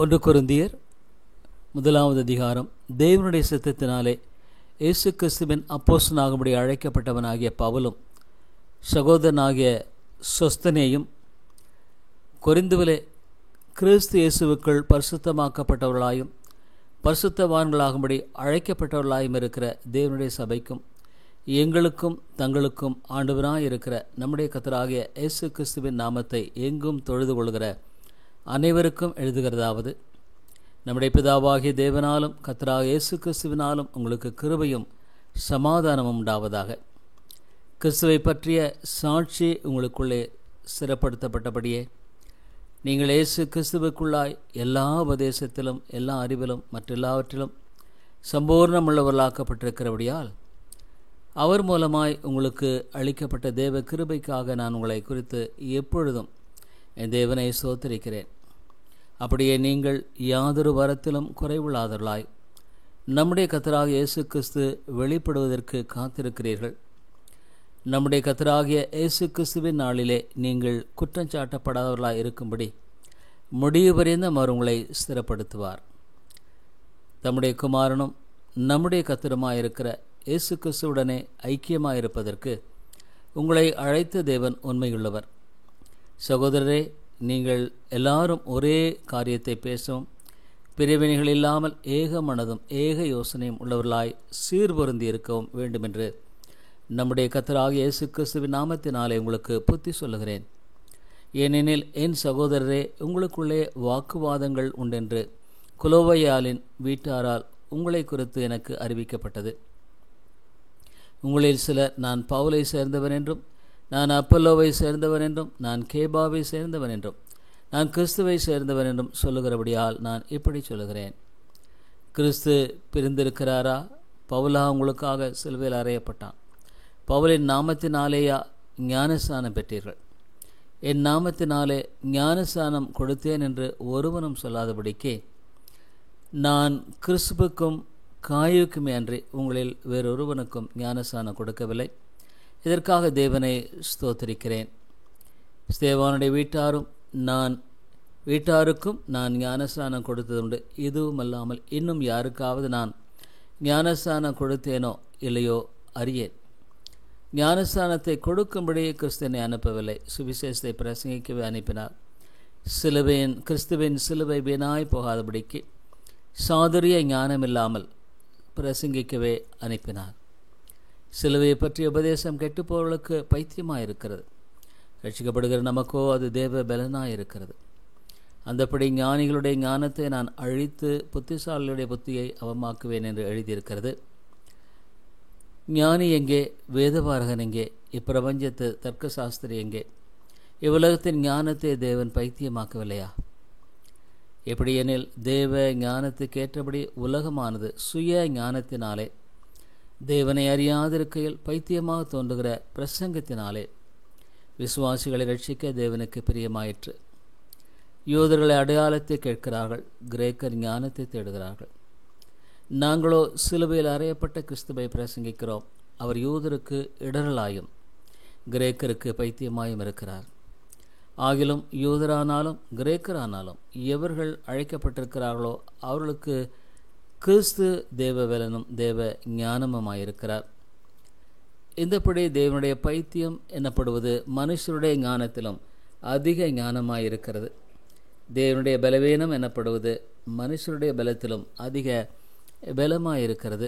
ஒன்று கொரிந்தியர் முதலாவது அதிகாரம். தேவனுடைய சித்தத்தினாலே இயேசு கிறிஸ்துவின் அப்போஸ்தலனாகும்படி அழைக்கப்பட்டவனாகிய பவுலும் சகோதரனாகிய சொஸ்தனேயும் கொரிந்துவிலே கிறிஸ்து இயேசுவுக்குள் பரிசுத்தமாக்கப்பட்டவர்களாயும் பரிசுத்தவான்களாகும்படி அழைக்கப்பட்டவர்களாயும் இருக்கிற தேவனுடைய சபைக்கும் எங்களுக்கும் தங்களுக்கும் ஆண்டவராயிருக்கிற நம்முடைய கர்த்தராகிய இயேசு கிறிஸ்துவின் நாமத்தை எங்கும் தொழுது கொள்கிற அனைவருக்கும் எழுதுகிறதாவது, நம்முடைய பிதாவாகிய தேவனாலும் கர்த்தராகிய இயேசு கிறிஸ்துவினாலும் உங்களுக்கு கிருபையும் சமாதானமும் உண்டாவதாக. கிறிஸ்துவை பற்றிய சாட்சி உங்களுக்குள்ளே சிறப்படுத்தப்பட்டபடியே நீங்கள் இயேசு கிறிஸ்துவுக்குள்ளாய் எல்லா உபதேசத்திலும் எல்லா அறிவிலும் மற்றெல்லாவற்றிலும் சம்பூர்ணமுள்ளவர்களாக்கப்பட்டிருக்கிறபடியால் அவர் மூலமாய் உங்களுக்கு அளிக்கப்பட்ட தேவ கிருபைக்காக நான் உங்களை குறித்து எப்பொழுதும் என் தேவனை ஸ்தோத்திரிக்கிறேன். அப்படியே நீங்கள் யாதொரு வரத்திலும் குறைவுள்ளாதவர்களாய் நம்முடைய கர்த்தராகிய இயேசு கிறிஸ்து வெளிப்படுவதற்கு காத்திருக்கிறீர்கள். நம்முடைய கர்த்தராகிய இயேசு கிறிஸ்துவின் நாளிலே நீங்கள் குற்றஞ்சாட்டப்படாதவர்களாய் இருக்கும்படி முடிவு பரியந்தம் அவர் உங்களை ஸ்திரப்படுத்துவார். தம்முடைய குமாரனும் நம்முடைய கர்த்தருமாயிருக்கிற இயேசு கிறிஸ்துவுடனே ஐக்கியமாயிருப்பதற்கு உங்களை அழைத்த தேவன் உண்மையுள்ளவர். சகோதரரே, நீங்கள் எல்லாரும் ஒரே காரியத்தை பேசவும் பிரிவினைகள் இல்லாமல் ஏக மனதும் ஏக யோசனையும் உள்ளவர்களாய் சீர்பொருந்தி இருக்கவும் வேண்டுமென்று நம்முடைய கர்த்தராகிய இயேசு கிறிஸ்துவின் நாமத்தினாலே உங்களுக்கு புத்தி சொல்லுகிறேன். ஏனெனில் என் சகோதரரே, உங்களுக்குள்ளே வாக்குவாதங்கள் உண்டென்று குலோவையாளின் வீட்டாரால் உங்களை குறித்து எனக்கு அறிவிக்கப்பட்டது. உங்களில் சிலர் நான் பவுலை சேர்ந்தவன் என்றும் நான் அப்பல்லோவை சேர்ந்தவன் என்றும் நான் கேபாவை சேர்ந்தவன் என்றும் நான் கிறிஸ்துவை சேர்ந்தவன் என்றும் சொல்லுகிறபடியால் நான் இப்படி சொல்லுகிறேன். கிறிஸ்து பிரிந்திருக்கிறாரா? பவுலா உங்களுக்காக சிலுவையில் அறையப்பட்டான். பவுலின் நாமத்தினாலேயா ஞானஸ்நானம் பெற்றீர்கள்? என் நாமத்தினாலே ஞானஸ்நானம் கொடுத்தேன் என்று ஒருவனும் சொல்லாதபடிக்கே நான் கிறிஸ்துவுக்கும் காயுக்குமே அன்றி உங்களில் வேறொருவனுக்கும் ஞானஸ்நானம் கொடுக்கவில்லை. இதற்காக தேவனை ஸ்தோத்திரிக்கிறேன். ஸ்தேவானுடைய வீட்டாருக்கும் நான் ஞானஸ்நானம் கொடுத்ததுண்டு. இதுவும் அல்லாமல் இன்னும் யாருக்காவது நான் ஞானஸ்நானம் கொடுத்தேனோ இல்லையோ அறியேன். ஞானஸ்நானத்தை கொடுக்கும்படி கிறிஸ்துவை அனுப்பவில்லை, சுவிசேஷத்தை பிரசங்கிக்கவே அனுப்பினார். கிறிஸ்துவின் சிலுவை வீணாய் போகாதபடிக்கு சாதுரிய ஞானமில்லாமல் பிரசங்கிக்கவே அனுப்பினார். சிலுவையை பற்றிய உபதேசம் கெட்டுப்போர்களுக்கு பைத்தியமாயிருக்கிறது, ரட்சிக்கப்படுகிற நமக்கோ அது தேவ பலனாயிருக்கிறது. அந்தப்படி ஞானிகளுடைய ஞானத்தை நான் அழித்து புத்திசாலிகளுடைய புத்தியை அவமாக்குவேன் என்று எழுதியிருக்கிறது. ஞானி எங்கே? வேதபாரகன் எங்கே? இப்பிரபஞ்சத்து தர்க்க சாஸ்திரி எங்கே? இவ்வுலகத்தின் ஞானத்தை தேவன் பைத்தியமாக்கவில்லையா? எப்படியெனில் தேவ ஞானத்துக்கு ஏற்றபடி உலகமானது சுய ஞானத்தினாலே தேவனை அறியாதிருக்கையில் பைத்தியமாக தோன்றுகிற பிரசங்கத்தினாலே விசுவாசிகளை ரட்சிக்க தேவனுக்கு பிரியமாயிற்று. யூதர்களை அடையாளத்தை கேட்கிறார்கள், கிரேக்கர் ஞானத்தை தேடுகிறார்கள். நாங்களோ சிலுவையில் அறையப்பட்ட கிறிஸ்துவை பிரசங்கிக்கிறோம். அவர் யூதருக்கு இடரலாயும் கிரேக்கருக்கு பைத்தியமாயும் இருக்கிறார். ஆகிலும் யூதரானாலும் கிரேக்கரானாலும் எவர்கள் அழைக்கப்பட்டிருக்கிறார்களோ அவர்களுக்கு கிறிஸ்து தேவ பலனும் தேவ ஞானமுமாயிருக்கிறார். இந்தப்படி தேவனுடைய பைத்தியம் எனப்படுவது மனுஷருடைய ஞானத்திலும் அதிக ஞானமாயிருக்கிறது. தேவனுடைய பலவீனம் எனப்படுவது மனுஷருடைய பலத்திலும் அதிக பலமாயிருக்கிறது.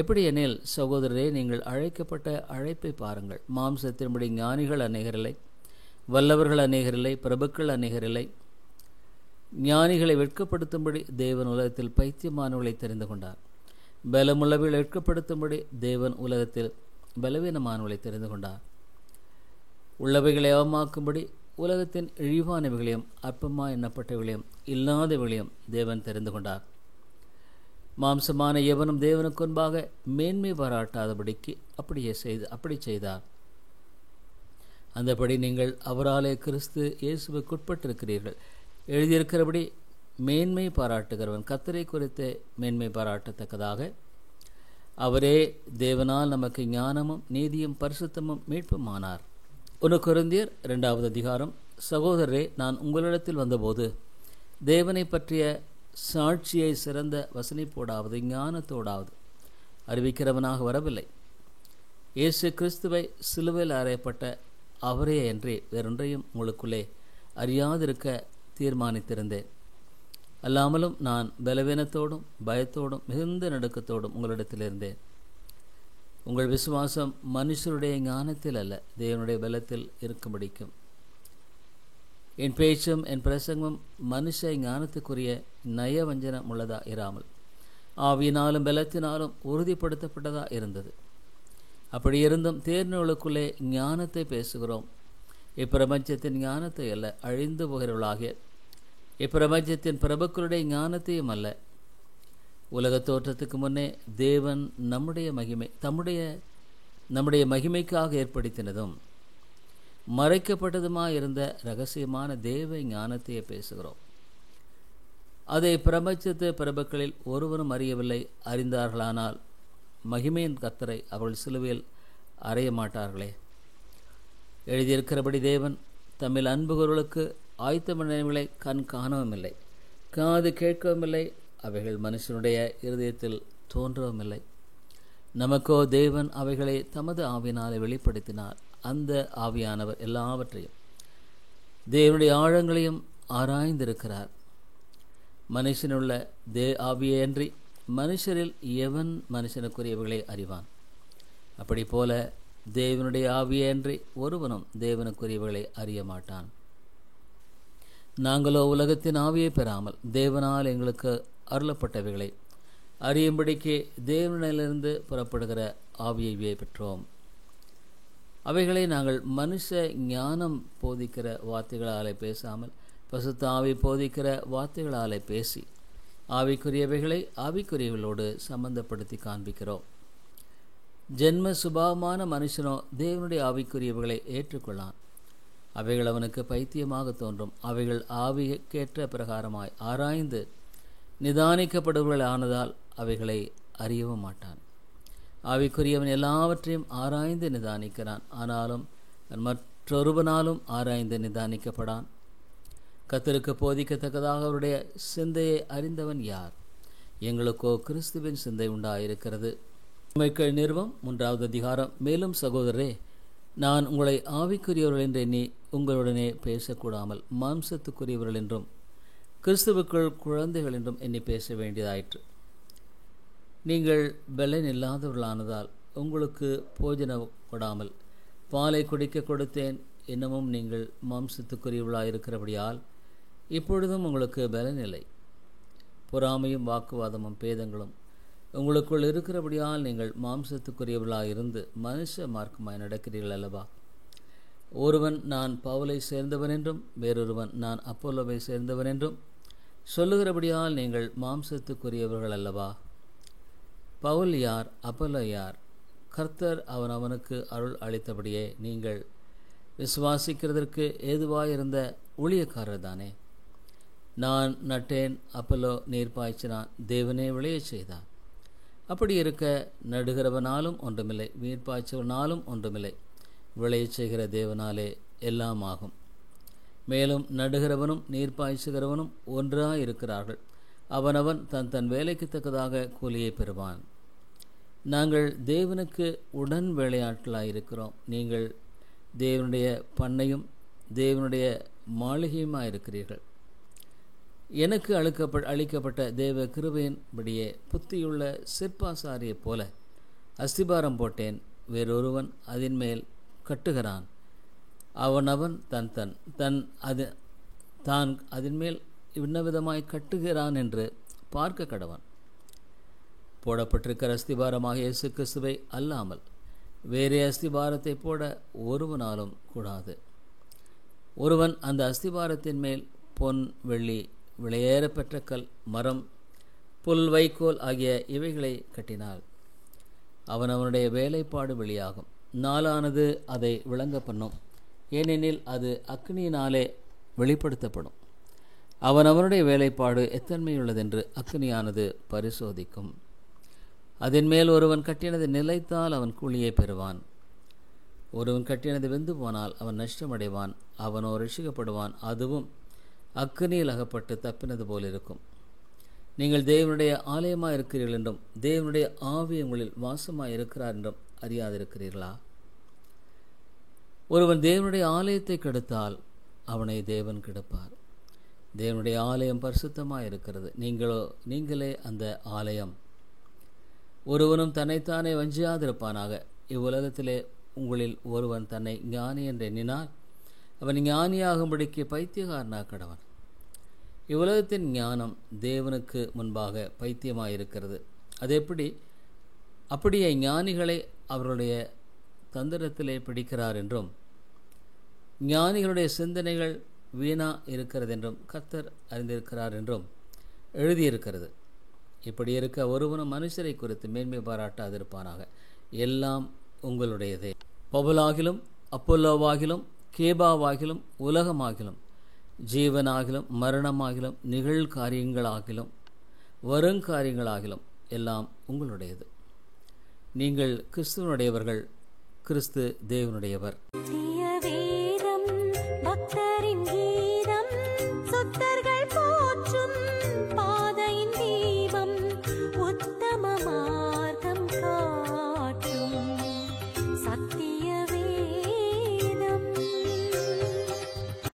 எப்படி எனில், சகோதரரே, நீங்கள் அழைக்கப்பட்ட அழைப்பை பாருங்கள். மாம்சத்தின்படி ஞானிகள் அநேகரில்லை, வல்லவர்கள் அநேகரில்லை, பிரபுக்கள் அநேகரில்லை. ஞானிகளை வெட்கப்படுத்தும்படி தேவன் உலகத்தில் பைத்தியமானவர்களை தெரிந்து கொண்டார். பலமுள்ளவர்களை வெட்கப்படுத்தும்படி தேவன் உலகத்தில் பலவீனமானவர்களை தெரிந்து கொண்டார். உள்ளவைகளை அவமாக்கும்படி உலகத்தின் இழிவானவைகளையும் அற்பமாக எண்ணப்பட்டவைகளையும் இல்லாதவைகளையும் தேவன் தெரிந்து கொண்டார். மாம்சமான எவனும் தேவனுக்கு முன்பாக மேன்மை பாராட்டாதபடிக்கு அப்படி செய்தார். அந்தபடி நீங்கள் அவராலே கிறிஸ்து இயேசுவுக்குட்பட்டிருக்கிறீர்கள். எழுதியிருக்கிறபடி மேன்மை பாராட்டுகிறவன் கர்த்தரை குறித்து மேன்மை பாராட்டத்தக்கதாக அவரே தேவனால் நமக்கு ஞானமும் நீதியும் பரிசுத்தமும் மீட்புமானார். 1 கொரிந்தியர் 2வது அதிகாரம். சகோதரரே, நான் உங்களிடத்தில் வந்தபோது தேவனை பற்றிய சாட்சியை சிறந்த வசனிப்போடாவது ஞானத்தோடாவது அறிவிக்கிறவனாக வரவில்லை. இயேசு கிறிஸ்துவை சிலுவையில் அறையப்பட்ட அவரே அன்றி வேறொன்றையும் உங்களுக்குள்ளே அறியாதிருக்க தீர்மானித்திருந்தேன். அல்லாமலும் நான் பலவீனத்தோடும் பயத்தோடும் மிகுந்த நடுக்கத்தோடும் உங்களிடத்தில் இருந்தேன். உங்கள் விசுவாசம் மனுஷருடைய ஞானத்தில் அல்ல, தேவனுடைய பலத்தில் இருக்கும்படிக்கும். என் பேச்சும் என் பிரசங்கமும் மனுஷ ஞானத்துக்குரிய நயவஞ்சனம் உள்ளதா இராமல் ஆவியினாலும் பலத்தினாலும் உறுதிப்படுத்தப்பட்டதா இருந்தது. அப்படி இருந்தும் தேர்ந்தவர்களுக்குள்ளே ஞானத்தை பேசுகிறோம். இப்பிரபஞ்சத்தின் ஞானத்தை அல்ல, அழிந்து போகிறவர்களாகிய இப்பிரபஞ்சத்தின் பிரபுக்களுடைய ஞானத்தையும் அல்ல. உலக தோற்றத்துக்கு முன்னே தேவன் நம்முடைய மகிமைக்காக ஏற்படுத்தினதும் மறைக்கப்பட்டதுமாயிருந்த இரகசியமான தேவ ஞானத்தையே பேசுகிறோம். அதை பிரபஞ்சத்து பிரபுக்களில் ஒருவரும் அறியவில்லை. அறிந்தார்களானால் மகிமையின் கர்த்தரை அவர்கள் சிலுவையில் அறைய மாட்டார்களே. எழுதியிருக்கிறபடி தேவன் தம்மில் அன்புகிறவர்களுக்கு ஆயத்தமனைகளை கண் காணவும் இல்லை, காது கேட்கவும் இல்லை, அவைகள் மனுஷனுடைய இருதயத்தில் தோன்றவும் இல்லை. நமக்கோ தேவன் அவைகளை தமது ஆவியினாலே வெளிப்படுத்தினார். அந்த ஆவியானவர் எல்லாவற்றையும் தேவனுடைய ஆழங்களையும் ஆராய்ந்திருக்கிறார். மனுஷனுள்ள ஆவியன்றி மனுஷரில் எவன் மனுஷனுக்குரியவர்களை அறிவான்? அப்படி போல தேவனுடைய ஆவியன்றி ஒருவனும் தேவனுக்குரியவர்களை அறிய மாட்டான். நாங்களோ உலகத்தின் ஆவியை பெறாமல் தேவனால் எங்களுக்கு அருளப்பட்டவைகளை அறியும்படிக்கு தேவனிலிருந்து புறப்படுகிற ஆவியையே பெற்றோம். அவைகளை நாங்கள் மனுஷ ஞானம் போதிக்கிற வார்த்தைகளாலே பேசாமல் பசுத்த ஆவி போதிக்கிற வார்த்தைகளாலே பேசி ஆவிக்குரியவைகளை ஆவிக்குரியவர்களோடு சம்பந்தப்படுத்தி காண்பிக்கிறோம். ஜென்ம சுபாவமான மனுஷனோ தேவனுடைய ஆவிக்குரியவைகளை ஏற்றுக்கொள்ளான். அவைகள் அவனுக்கு பைத்தியமாக தோன்றும். அவைகள் ஆவிக்கேற்ற பிரகாரமாய் ஆராய்ந்து நிதானிக்கப்படுபவர்கள் ஆனதால் அவைகளை அறியவும் மாட்டான். ஆவிக்குரியவன் எல்லாவற்றையும் ஆராய்ந்து நிதானிக்கிறான். ஆனாலும் மற்றொருவனாலும் ஆராய்ந்து நிதானிக்கப்படான். கர்த்தருக்கு போதிக்கத்தக்கதாக அவருடைய சிந்தையை அறிந்தவன் யார்? எங்களுக்கோ கிறிஸ்துவின் சிந்தை உண்டாயிருக்கிறது. ரோமர்கள் நிருபம் 3வது அதிகாரம். மேலும் சகோதரரே, நான் உங்களை ஆவிக்குரியவர்கள் என்று எண்ணி உங்களுடனே பேசக்கூடாமல் மாம்சத்துக்குரியவர்கள் என்றும் கிறிஸ்துவுக்குள் குழந்தைகள் என்றும் எண்ணி பேச வேண்டியதாயிற்று. நீங்கள் பலன் இல்லாதவர்களானதால் உங்களுக்கு போஜனம் கொடாமல் பாலை குடிக்க கொடுத்தேன். இன்னமும் நீங்கள் மாம்சத்துக்குரியவர்களாயிருக்கிறபடியால் இப்பொழுதும் உங்களுக்கு பலன் இல்லை. பொறாமையும் வாக்குவாதமும் பேதங்களும் உங்களுக்குள் இருக்கிறபடியால் நீங்கள் மாம்சத்துக்குரியவர்களாயிருந்து மனுஷ மார்க்கமாய் நடக்கிறீர்கள் அல்லவா? ஒருவன் நான் பவுலை சேர்ந்தவன் என்றும் வேறொருவன் நான் அப்போலோவை சேர்ந்தவன் என்றும் சொல்லுகிறபடியால் நீங்கள் மாம்சத்துக்குரியவர்கள் அல்லவா? பவுல் யார்? அப்போலோ யார்? கர்த்தர் அவனுக்கு அருள் அளித்தபடியே நீங்கள் விசுவாசிக்கிறதற்கு ஏதுவாயிருந்த ஊழியக்காரர் தானே. நான் நட்டேன், அப்போலோ நீர் பாய்ச்சினான், தேவனே விளையச் செய்தார். அப்படி இருக்க நடுகிறவனாலும் ஒன்றுமில்லை, நீர் பாய்ச்சவனாலும் ஒன்றுமில்லை, விளையச் செய்கிற தேவனாலே எல்லாம் ஆகும். மேலும் நடுகிறவனும் நீர் பாய்ச்சுகிறவனும் ஒன்றாயிருக்கிறார்கள். அவனவன் தன் வேலைக்கு தக்கதாக கூலியை பெறுவான். நாங்கள் தேவனுக்கு உடன் வேலையாட்களாயிருக்கிறோம். நீங்கள் தேவனுடைய பண்ணையும் தேவனுடைய மாளிகையுமாயிருக்கிறீர்கள். எனக்கு அளிக்கப்பட்ட தேவ கிருபையின்படியே புத்தியுள்ள சிற்பாசாரியைப் போல அஸ்திபாரம் போட்டேன். வேறொருவன் அதன் மேல் கட்டுகிறான். அவனவன் தான் அதன் மேல் இன்னவிதமாய் கட்டுகிறான் என்று பார்க்க கடவன். போடப்பட்டிருக்கிற அஸ்திபாரமாக இயேசு கிறிஸ்துவை அல்லாமல் வேறே அஸ்திபாரத்தை போட ஒருவனாலும் கூடாது. ஒருவன் அந்த அஸ்திபாரத்தின் மேல் பொன், வெள்ளி, விலையேறப்பெற்ற கல், மரம், புல், வைக்கோல் ஆகிய இவைகளை கட்டினால் அவனவனுடைய வேலைப்பாடு வெளியாகும். நாளானது அதை விளங்க பண்ணும். ஏனெனில் அது அக்னியினாலே வெளிப்படுத்தப்படும். அவனவனுடைய வேலைப்பாடு எத்தன்மையுள்ளதென்று அக்னியானது பரிசோதிக்கும். அதன் மேல் ஒருவன் கட்டினது நிலைத்தால் அவன் கூலியை பெறுவான். ஒருவன் கட்டினது வெந்து போனால் அவன் நஷ்டமடைவான். அவனோ ரட்சிக்கப்படுவான், அதுவும் அக்கினியில் அகப்பட்டு தப்பினது போல் இருக்கும். நீங்கள் தேவனுடைய ஆலயமாக இருக்கிறீர்கள் என்றும் தேவனுடைய ஆவி உங்களில் வாசமாக இருக்கிறார் என்றும் அறியாதிருக்கிறீர்களா? ஒருவன் தேவனுடைய ஆலயத்தை கெடுத்தால் அவனை தேவன் கெடுப்பார். தேவனுடைய ஆலயம் பரிசுத்தமாக இருக்கிறது, நீங்களே அந்த ஆலயம். ஒருவனும் தன்னைத்தானே வஞ்சியாதிருப்பானாக. இவ்வுலகத்திலே உங்களில் ஒருவன் தன்னை ஞானி என்று எண்ணினால் அவன் ஞானியாகும்படிக்கு பைத்தியக்காரனாக கடவன். இவ்வுலகத்தின் ஞானம் தேவனுக்கு முன்பாக பைத்தியமாயிருக்கிறது. அது அப்படியே ஞானிகளை அவருடைய தந்திரத்திலே பிடிக்கிறார் என்றும் ஞானிகளுடைய சிந்தனைகள் வீணா இருக்கிறது என்றும் கர்த்தர் அறிந்திருக்கிறார் என்றும் எழுதியிருக்கிறது. இப்படி இருக்க ஒருவனும் மனுஷரை குறித்து மேன்மை பாராட்டாதிருப்பானாக. எல்லாம் உங்களுடையதே. பவுலாகிலும் அப்பொல்லோவாகிலும் கேபாவாகிலும் உலகமாகிலும் ஜீவனாகிலும் மரணமாகிலும் நிகழ்காரியங்களாகிலும் வருங்காரியங்களாகிலும் எல்லாம் உங்களுடையது. நீங்கள் கிறிஸ்துவனுடையவர்கள், கிறிஸ்து தேவனுடையவர்.